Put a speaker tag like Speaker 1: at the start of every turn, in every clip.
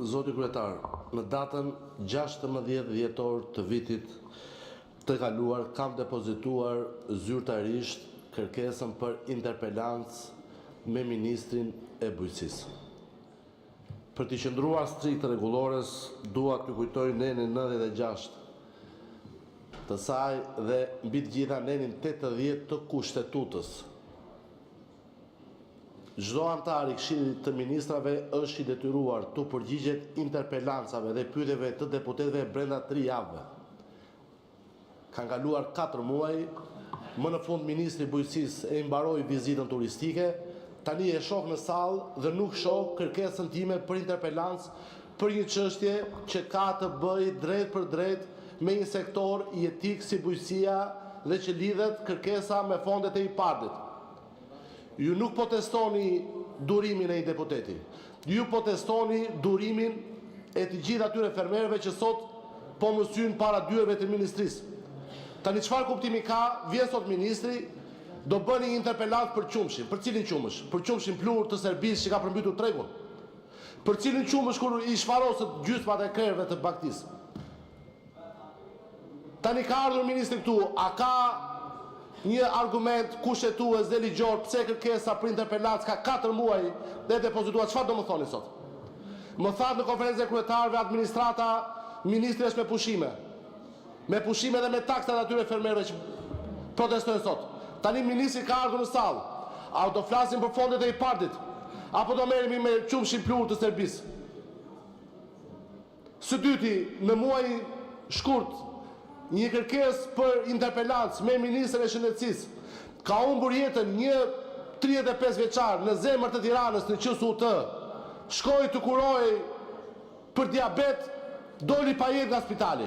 Speaker 1: Zoti Kryetar, në datën 16 dhjetor të vitit të kaluar kam depozituar zyrtarisht kërkesën për interpelancë me Ministrin e Bujqësisë. Për të qëndruar strikt rregullores, dua të kujtoj nenin 96 të saj dhe mbi të gjitha nenin 80 të Kushtetutës. Çdo antar i Këshillit të Ministrave është i detyruar të përgjigjet interpelancave dhe pyetjeve të deputetëve brenda 3 javëve. Kanë kaluar 4 muaj, më në fund Ministri i Bujqësisë e mbaroi vizitën turistike, tani e shoh në sallë dhe nuk shoh kërkesën time për interpelancë për një çështje që ka të bëjë drejt për drejt me një sektor i etik si bujqësia dhe që lidhet kërkesa me fondet e IPARD-it. Ju nuk po testoni durimin e një deputeti. Ju po testoni durimin e të gjithë atyre fermerëve që sot po më synë para dyerve të ministrisë. Tani çfarë kuptimi ka? Vjen sot ministri, do bëni një interpelancë për qumshin. Për cilin qumësh? Për qumshin plur të Serbisë që ka përmbytur tregun. Për cilin qumësh kur i shfarosët gjysmat e krerëve të Baktisë. Tani ka ardhur ministri këtu, a ka një argument kushtetues dhe ligjor pse kërkesa për interpelancë ka 4 muaj dhe depozituar? Çfarë do më thoni sot? Më thatë në konferencën e kryetarëve administrata ministri është me pushime. Me pushime dhe me taksat atyre fermerëve që protestojnë sot. Tani ministri ka ardhur në sallë. A do flasim për fondet e IPARD-it? Apo do merremi me qumshin plur të Serbisë? Së dyti, në muaj shkurt, një kërkesë për interpelancë me Ministrin e Shëndetësisë ka humbur jetën një 35 vjeçar në zemër të Tiranës në QSUT. Shkoi të kuroj për diabet, doli pa jetë nga spitali.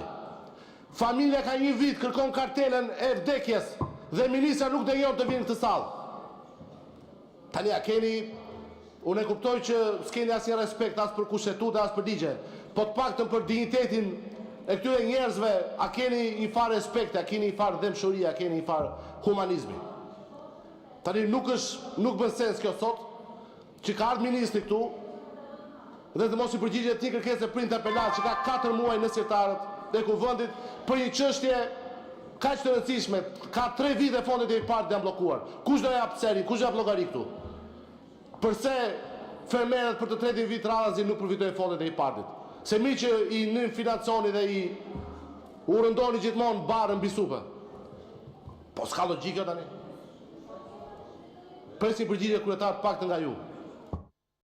Speaker 1: Familja ka një vit kërkon kartelën e vdekjes dhe ministra nuk dejon të vinë këtë sallë. Tani a keni, unë e kuptoj që s'keni asnjë respekt as për kushtetutë as për ligje, po të paktën për dinjitetin e këtyre njerëzve, a keni një farë respekti, a keni një farë dëmshuri, a keni një farë humanizmi. Tani nuk bën sens kjo sot, që ka ardhur ministri këtu dhe të mos i përgjigjet një kërkesë për interpelancë që ka 4 muaj në sirtarët dhe kuvendit për një çështje kaq të rëndësishme. Ka 3 vite fondet e IPARD janë bllokuar. Kush do jap seri, kush do jap llogari këtu? Përse fermerët për të 3 vit radhazi nuk përfitojnë fondet e IPARD-it? Se mi që i nën financoni dhe i u rëndoni gjithmonë barën mbi supë. Po s'ka logjikë tani. Presim përgjigje kryetar të paktën nga ju.